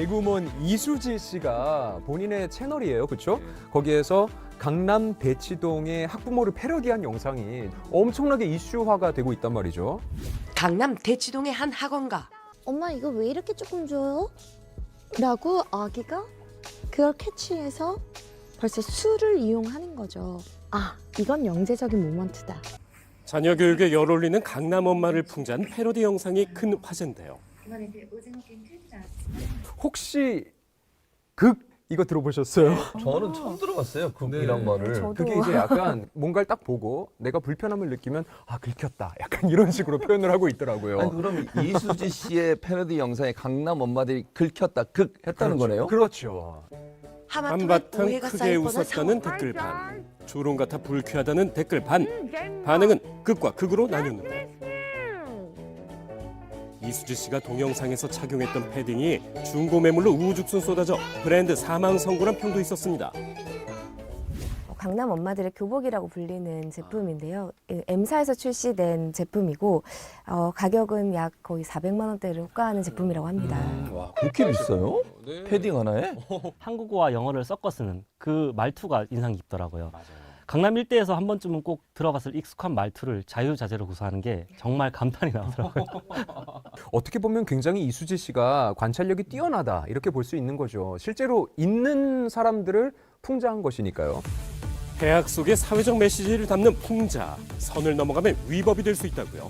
개그우먼 이수지 씨가 본인의 채널이에요, 그렇죠? 거기에서 강남 대치동의 학부모를 패러디한 영상이 엄청나게 이슈화가 되고 있단 말이죠. 강남 대치동의 한 학원가. 엄마 이거 왜 이렇게 조금 줘요? 라고 아기가 그걸 캐치해서 벌써 수를 이용하는 거죠. 아, 이건 영재적인 모먼트다. 자녀 교육에 열 올리는 강남 엄마를 풍자한 패러디 영상이 큰 화제인데요. 혹시 이거 들어보셨어요? 저는 처음 들어봤어요. 극이란 말을. 저도. 그게 이제 약간 뭔가를 딱 보고 내가 불편함을 느끼면 아 긁혔다 약간 이런 식으로 표현을 하고 있더라고요. 아니 그럼 이수지 씨의 패러디 영상에 강남 엄마들이 긁혔다, 했다는 거네요? 그렇죠. 하마터면 한바탕 오해가 크게 쌓일 뻔한 웃었다는 상황. 댓글 반, 조롱 같아 불쾌하다는 댓글 반, 반응은 극과 극으로 나뉘었는데 이수지 씨가 동영상에서 착용했던 패딩이 중고 매물로 우후죽순 쏟아져 브랜드 사망 선고란 평도 있었습니다. 강남 엄마들의 교복이라고 불리는 제품인데요. M사에서 출시된 제품이고 가격은 약 거의 400만 원대를 호가하는 제품이라고 합니다. 와, 그렇게 비싸요? 패딩 하나에? 한국어와 영어를 섞어 쓰는 그 말투가 인상 깊더라고요. 강남 일대에서 한 번쯤은 꼭 들어봤을 익숙한 말투를 자유자재로 구사하는 게 정말 감탄이 나더라고요. 어떻게 보면 굉장히 이수지 씨가 관찰력이 뛰어나다 이렇게 볼 수 있는 거죠. 실제로 있는 사람들을 풍자한 것이니까요. 해악 속에 사회적 메시지를 담는 풍자, 선을 넘어가면 위법이 될 수 있다고요.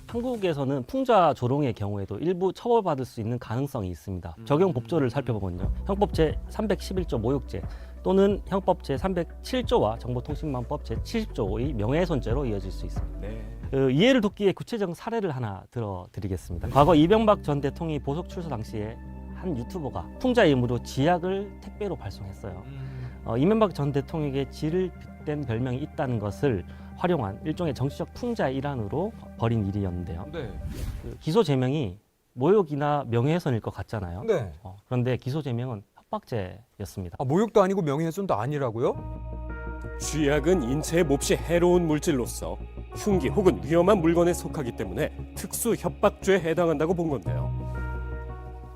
한국에서는 풍자 조롱의 경우에도 일부 처벌받을 수 있는 가능성이 있습니다. 적용 법조를 살펴보면요. 형법 제311조 모욕죄 또는 형법 제307조와 정보통신망법 제70조의 명예훼손죄로 이어질 수 있습니다. 이해를 돕기 위해 구체적 사례를 하나 들어드리겠습니다. 과거 이명박 전 대통령이 보석 출소 당시에 한 유튜버가 풍자의 의무로 지약을 택배로 발송했어요. 이명박 전 대통령에게 지를 빗댄 별명이 있다는 것을 활용한 일종의 정치적 풍자의 일환으로 벌인 일이었는데요. 그 기소 제명이 모욕이나 명예훼손일 것 같잖아요. 네. 그런데 기소 제명은 협박죄였습니다. 모욕도 아니고 명예훼손도 아니라고요? 쥐약은 인체에 몹시 해로운 물질로서 흉기 혹은 위험한 물건에 속하기 때문에 특수 협박죄에 해당한다고 본 건데요.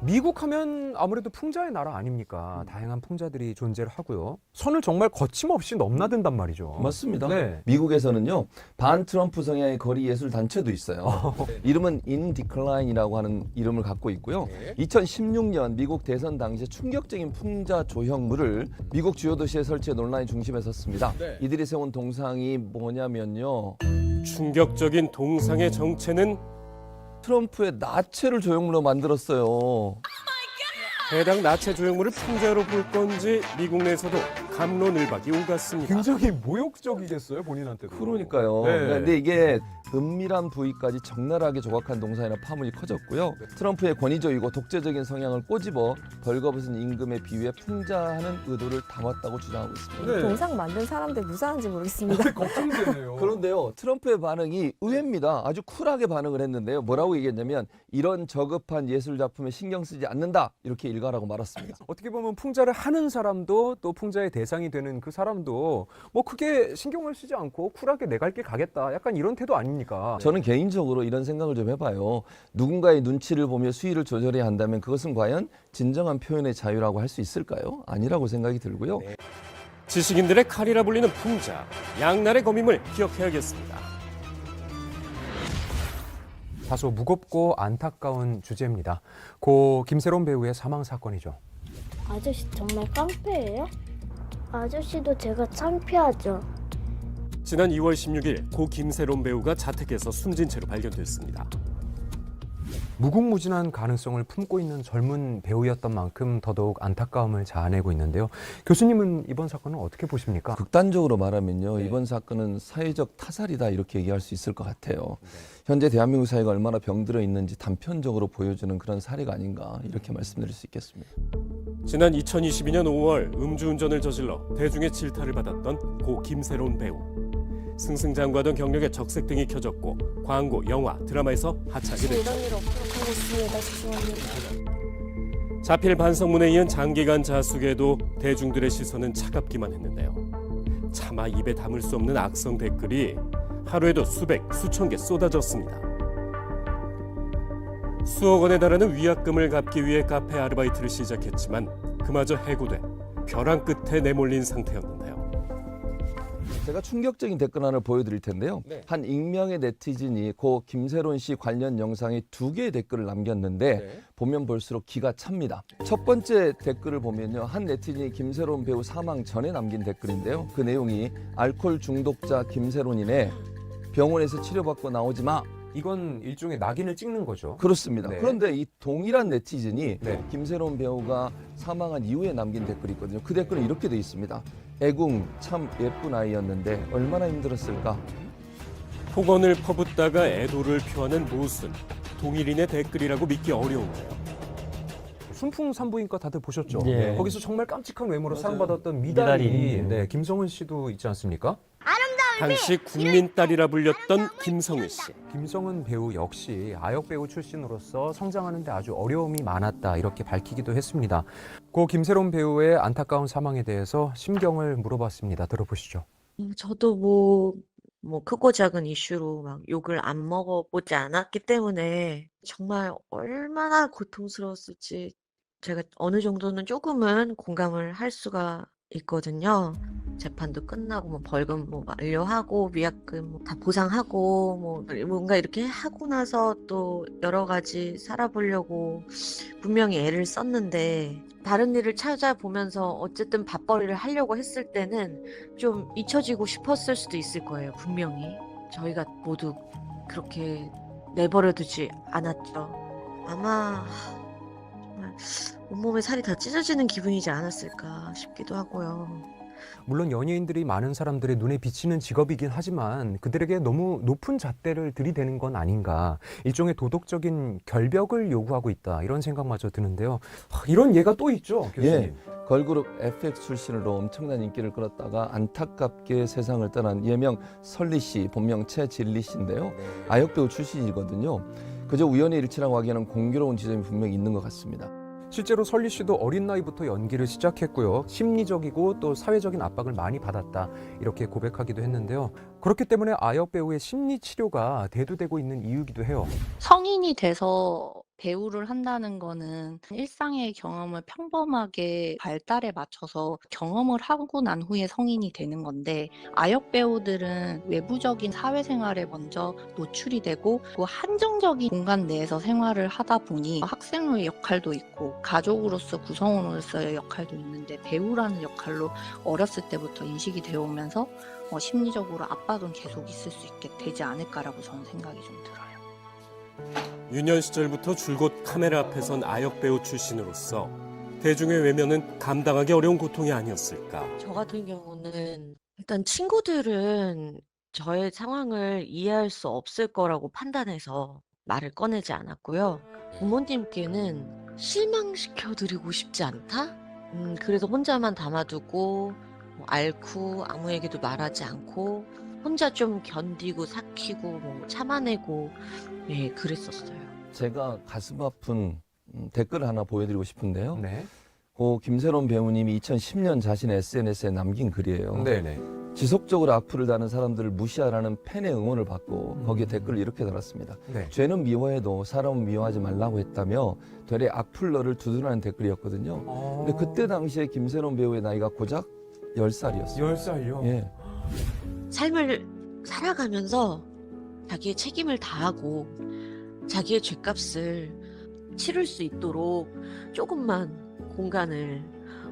미국 하면 아무래도 풍자의 나라 아닙니까? 다양한 풍자들이 존재를 하고요. 선을 정말 거침없이 넘나든단 말이죠. 맞습니다. 네. 미국에서는요, 반 트럼프 성향의 거리 예술 단체도 있어요. 이름은 In Decline이라고 하는 이름을 갖고 있고요. 2016년 미국 대선 당시에 충격적인 풍자 조형물을 미국 주요 도시에 설치해 논란의 중심에 섰습니다. 이들이 세운 동상이 뭐냐면요. 충격적인 동상의 정체는 트럼프의 나체를 조형물로 만들었어요. 해당 나체 조형물을 풍자로 볼 건지 미국 내에서도 갑론을박이 오갔습니다. 굉장히 모욕적이겠어요, 본인한테도. 그러니까요. 네. 근데 이게 은밀한 부위까지 적나라하게 조각한 동상이라 파문이 커졌고요. 트럼프의 권위적이고 독재적인 성향을 꼬집어 벌거벗은 임금에 비유해 풍자하는 의도를 담았다고 주장하고 있습니다. 네. 동상 만든 사람들 무사한지 모르겠습니다. 걱정되네요. 그런데요, 트럼프의 반응이 의외입니다. 아주 쿨하게 반응을 했는데요. 뭐라고 얘기했냐면 이런 저급한 예술 작품에 신경 쓰지 않는다, 이렇게 일갈하고 말았습니다. 어떻게 보면 풍자를 하는 사람도 또 풍자의 대상이 되는 그 사람도 뭐 크게 신경을 쓰지 않고 쿨하게 내 갈 길 가겠다, 약간 이런 태도 아닙니까? 저는 개인적으로 이런 생각을 좀 해봐요. 누군가의 눈치를 보며 수위를 조절해야 한다면 그것은 과연 진정한 표현의 자유라고 할 수 있을까요? 아니라고 생각이 들고요. 지식인들의 칼이라 불리는 풍자, 양날의 검임을 기억해야겠습니다. 다소 무겁고 안타까운 주제입니다. 고 김세론 배우의 사망 사건이죠. 아저씨 정말 깡패예요? 아저씨도 제가 창피하죠. 지난 2월 16일 고 김세론 배우가 자택에서 숨진 채로 발견됐습니다. 무궁무진한 가능성을 품고 있는 젊은 배우였던 만큼 더더욱 안타까움을 자아내고 있는데요. 교수님은 이번 사건을 어떻게 보십니까? 극단적으로 말하면요, 이번 사건은 사회적 타살이다, 이렇게 얘기할 수 있을 것 같아요. 현재 대한민국 사회가 얼마나 병들어 있는지 단편적으로 보여주는 그런 사례가 아닌가, 이렇게 말씀드릴 수 있겠습니다. 지난 2022년 5월 음주운전을 저질러 대중의 질타를 받았던 고 김세론 배우. 승승장구하던 경력에 적색등이 켜졌고 광고, 영화, 드라마에서 하차하게 됐죠. 이런 일 없도록 하겠습니다. 죄송합니다. 자필 반성문에 이은 장기간 자숙에도 대중들의 시선은 차갑기만 했는데요. 차마 입에 담을 수 없는 악성 댓글이 하루에도 수백, 수천 개 쏟아졌습니다. 수억 원에 달하는 위약금을 갚기 위해 카페 아르바이트를 시작했지만 그마저 해고돼 벼랑 끝에 내몰린 상태였는데요. 제가 충격적인 댓글 하나 보여드릴 텐데요. 네. 한 익명의 네티즌이 고 김세론 씨 관련 영상에 2개의 댓글을 남겼는데 네. 보면 볼수록 기가 찹니다. 첫 번째 댓글을 보면요. 한 네티즌이 김세론 배우 사망 전에 남긴 댓글인데요. 그 내용이 알코올 중독자 김세론이네. 병원에서 치료받고 나오지 마. 이건 일종의 낙인을 찍는 거죠. 그렇습니다. 네. 그런데 이 동일한 네티즌이 네. 김세론 배우가 사망한 이후에 남긴 댓글이 있거든요. 그 댓글은 이렇게 돼 있습니다. 애궁 참 예쁜 아이였는데 얼마나 힘들었을까. 폭언을 퍼붓다가 애도를 표하는 모순. 동일인의 댓글이라고 믿기 어려운데요. 순풍 산부인과 다들 보셨죠? 예. 거기서 정말 깜찍한 외모로 맞아요. 사랑받았던 미달이 미달이. 네, 김성은 씨도 있지 않습니까? 당시 국민딸이라 불렸던 김성은 씨. 김성은 배우 역시 아역 배우 출신으로서 성장하는 데 아주 어려움이 많았다 이렇게 밝히기도 했습니다. 고 김세론 배우의 안타까운 사망에 대해서 심경을 물어봤습니다. 들어보시죠. 저도 뭐 크고 작은 이슈로 막 욕을 안 먹어보지 않았기 때문에 정말 얼마나 고통스러웠을지 제가 어느 정도는 조금은 공감을 할 수가 있거든요. 재판도 끝나고 뭐 벌금 뭐 완료하고 위약금 뭐 다 보상하고 뭐 뭔가 이렇게 하고 나서 또 여러 가지 살아보려고 분명히 애를 썼는데 다른 일을 찾아보면서 어쨌든 밥벌이를 하려고 했을 때는 좀 잊혀지고 싶었을 수도 있을 거예요. 분명히 저희가 모두 그렇게 내버려두지 않았죠. 아마 정말 온몸에 살이 다 찢어지는 기분이지 않았을까 싶기도 하고요. 물론 연예인들이 많은 사람들의 눈에 비치는 직업이긴 하지만 그들에게 너무 높은 잣대를 들이대는 건 아닌가. 일종의 도덕적인 결벽을 요구하고 있다. 이런 생각마저 드는데요. 이런 예가 또 있죠, 교수님. 예, 걸그룹 FX 출신으로 엄청난 인기를 끌었다가 안타깝게 세상을 떠난 예명 설리 씨, 본명 최진리 씨인데요. 아역배우 출신이거든요. 그저 우연의 일치라고 하기에는 공교로운 지점이 분명히 있는 것 같습니다. 실제로 설리 씨도 어린 나이부터 연기를 시작했고요. 심리적이고 또 사회적인 압박을 많이 받았다. 이렇게 고백하기도 했는데요. 그렇기 때문에 아역 배우의 심리 치료가 대두되고 있는 이유이기도 해요. 성인이 돼서 배우를 한다는 거는 일상의 경험을 평범하게 발달에 맞춰서 경험을 하고 난 후에 성인이 되는 건데 아역 배우들은 외부적인 사회생활에 먼저 노출이 되고 그 한정적인 공간 내에서 생활을 하다 보니 학생의 역할도 있고 가족으로서 구성원으로서의 역할도 있는데 배우라는 역할로 어렸을 때부터 인식이 되어 오면서 심리적으로 압박은 계속 있을 수 있게 되지 않을까라고 저는 생각이 좀 들어요. 유년 시절부터 줄곧 카메라 앞에 선 아역 배우 출신으로서 대중의 외면은 감당하기 어려운 고통이 아니었을까. 저 같은 경우는 일단 친구들은 저의 상황을 이해할 수 없을 거라고 판단해서 말을 꺼내지 않았고요. 부모님께는 실망시켜드리고 싶지 않다? 그래서 혼자만 담아두고 앓고 아무에게도 말하지 않고 혼자 좀 견디고 삭히고 뭐 참아내고 그랬었어요. 제가 가슴 아픈 댓글 하나 보여드리고 싶은데요. 네. 고 김세론 배우님이 2010년 자신의 SNS에 남긴 글이에요. 네네. 지속적으로 악플을 다는 사람들을 무시하라는 팬의 응원을 받고 거기에 댓글을 이렇게 달았습니다. 네. 죄는 미워해도 사람은 미워하지 말라고 했다며 되레 악플러를 두둔하는 댓글이었거든요. 근데 그때 당시에 김세론 배우의 나이가 고작 10살이었어요. 10살요? 예. 삶을 살아가면서 자기의 책임을 다하고 자기의 죄값을 치를 수 있도록 조금만 공간을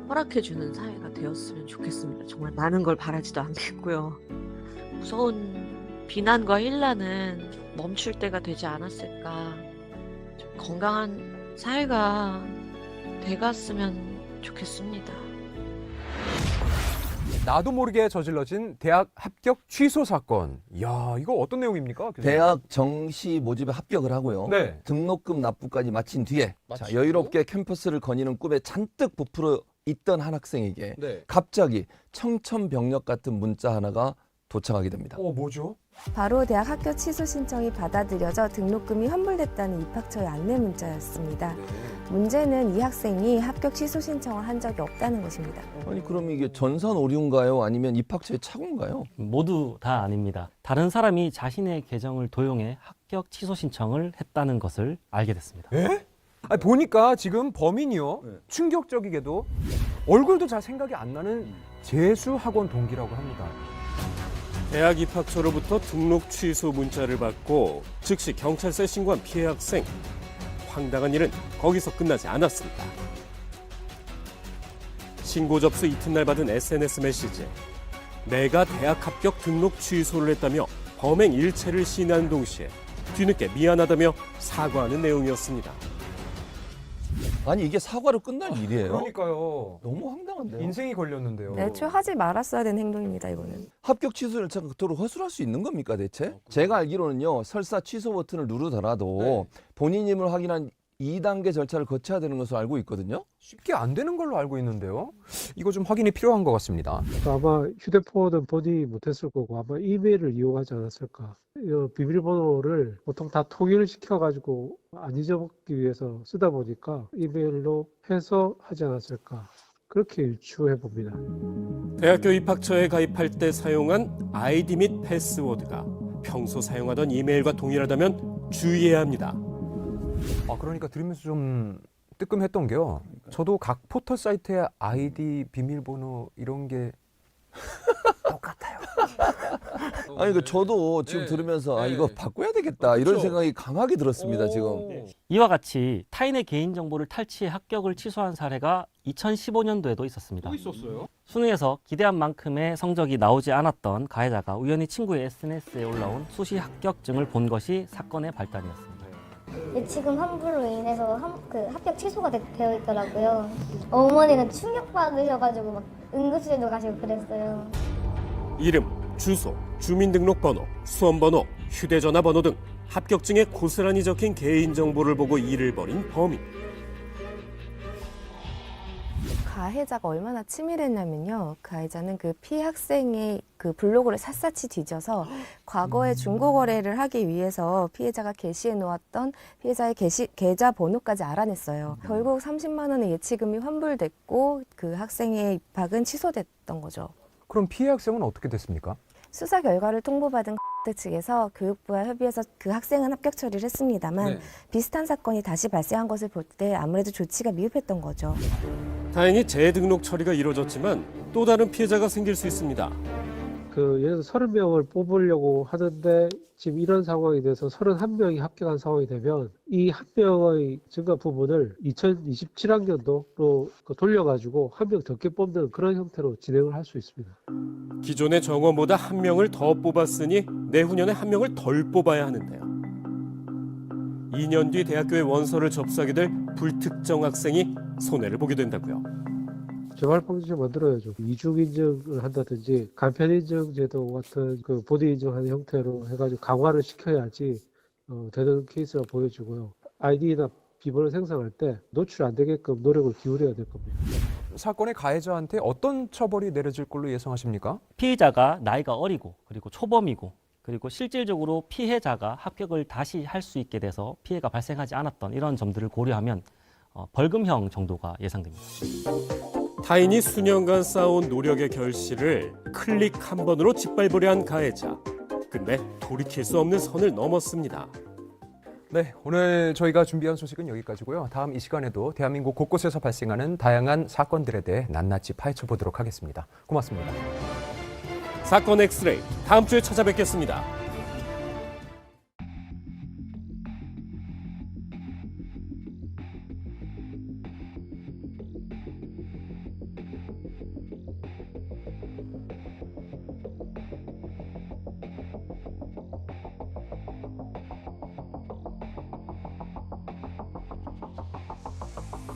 허락해주는 사회가 되었으면 좋겠습니다. 정말 많은 걸 바라지도 않겠고요. 무서운 비난과 일란은 멈출 때가 되지 않았을까. 좀 건강한 사회가 돼갔으면 좋겠습니다. 나도 모르게 저질러진 대학 합격 취소 사건. 이야, 이거 어떤 내용입니까? 교수님? 대학 정시 모집에 합격을 하고요. 네. 등록금 납부까지 마친 뒤에 자, 여유롭게 캠퍼스를 거니는 꿈에 잔뜩 부풀어 있던 한 학생에게 네. 갑자기 청천벽력 같은 문자 하나가 도착하게 됩니다. 뭐죠? 바로 대학 학교 취소 신청이 받아들여져 등록금이 환불됐다는 입학처의 안내 문자였습니다. 문제는 이 학생이 합격 취소 신청을 한 적이 없다는 것입니다. 아니 그럼 이게 전산 오류인가요? 아니면 입학처의 착오인가요? 모두 다 아닙니다. 다른 사람이 자신의 계정을 도용해 합격 취소 신청을 했다는 것을 알게 됐습니다. 에? 아니, 보니까 지금 범인이요. 네. 충격적이게도 얼굴도 잘 생각이 안 나는 재수학원 동기라고 합니다. 대학 입학처로부터 등록 취소 문자를 받고 즉시 경찰서에 신고한 피해 학생. 황당한 일은 거기서 끝나지 않았습니다. 신고 접수 이튿날 받은 SNS 메시지. 내가 대학 합격 등록 취소를 했다며 범행 일체를 시인하는 동시에 뒤늦게 미안하다며 사과하는 내용이었습니다. 아니 이게 사과로 끝날 일이에요? 그러니까요. 너무 황당한데요. 인생이 걸렸는데요. 애초에 하지 말았어야 되는 행동입니다, 이거는. 합격 취소 절차가 그토록 허술할 수 있는 겁니까 대체? 제가 알기로는요. 설사 취소 버튼을 누르더라도 본인임을 확인한 2단계 절차를 거쳐야 되는 것으로 알고 있거든요. 쉽게 안 되는 걸로 알고 있는데요. 이거 좀 확인이 필요한 것 같습니다. 아마 휴대폰은 보지 못했을 거고 아마 이메일을 이용하지 않았을까. 이 비밀번호를 보통 다 통일을 시켜가지고 안 잊어먹기 위해서 쓰다 보니까 이메일로 해서 하지 않았을까. 그렇게 유추해 봅니다. 대학교 입학처에 가입할 때 사용한 아이디 및 패스워드가 평소 사용하던 이메일과 동일하다면 주의해야 합니다. 그러니까 들으면서 좀 뜨끔했던 게요. 저도 각 포털 사이트의 아이디, 비밀번호 이런 게 똑같아요. 아니 그 저도 지금 들으면서 이거 바꿔야 되겠다 이런 생각이 강하게 들었습니다. 지금. 이와 같이 타인의 개인정보를 탈취해 합격을 취소한 사례가 2015년도에도 있었습니다. 있었어요? 수능에서 기대한 만큼의 성적이 나오지 않았던 가해자가 우연히 친구의 SNS에 올라온 수시 합격증을 본 것이 사건의 발단이었습니다. 예치금 환불로 인해서 합격 취소가 되어 있더라고요. 어머니는 충격받으셔가지고 막 응급실도 가시고 그랬어요. 이름, 주소, 주민등록번호, 수험번호, 휴대전화번호 등 합격증에 고스란히 적힌 개인정보를 보고 일을 벌인 범인. 가해자가 얼마나 치밀했냐면요. 가해자는 그 피해 학생의 그 블로그를 샅샅이 뒤져서 과거에 중고거래를 하기 위해서 피해자가 게시해 놓았던 피해자의 계좌 번호까지 알아냈어요. 결국 30만 원의 예치금이 환불됐고 그 학생의 입학은 취소됐던 거죠. 그럼 피해 학생은 어떻게 됐습니까? 수사 결과를 통보받은 측에서 교육부와 협의해서 그 학생은 합격 처리를 했습니다만 비슷한 사건이 다시 발생한 것을 볼 때 아무래도 조치가 미흡했던 거죠. 다행히 재등록 처리가 이루어졌지만 또 다른 피해자가 생길 수 있습니다. 예를 들어서 30명을 뽑으려고 하는데 지금 이런 상황이 돼서 31명이 합격한 상황이 되면 이 한 명의 증가 부분을 2027학년도로 돌려가지고 한 명 적게 뽑는 그런 형태로 진행을 할 수 있습니다. 기존의 정원보다 한 명을 더 뽑았으니 내후년에 한 명을 덜 뽑아야 하는데요. 2년 뒤 대학교에 원서를 접수하게 될 불특정 학생이 손해를 보게 된다고요. 재발방지를 만들어야죠. 이중 인증을 한다든지 간편 인증 제도 같은 보디 인증하는 형태로 해가지고 강화를 시켜야지 되는 케이스가 보여지고요. 아이디나 비번을 생성할 때 노출 안 되게끔 노력을 기울여야 될 겁니다. 사건의 가해자한테 어떤 처벌이 내려질 걸로 예상하십니까? 피의자가 나이가 어리고 그리고 초범이고 그리고 실질적으로 피해자가 합격을 다시 할 수 있게 돼서 피해가 발생하지 않았던 이런 점들을 고려하면 벌금형 정도가 예상됩니다. 타인이 수년간 쌓아온 노력의 결실을 클릭 한 번으로 짓밟으려 한 가해자. 근데 돌이킬 수 없는 선을 넘었습니다. 네, 오늘 저희가 준비한 소식은 여기까지고요. 다음 이 시간에도 대한민국 곳곳에서 발생하는 다양한 사건들에 대해 낱낱이 파헤쳐 보도록 하겠습니다. 고맙습니다. 사건 엑스레이 다음 주에 찾아뵙겠습니다.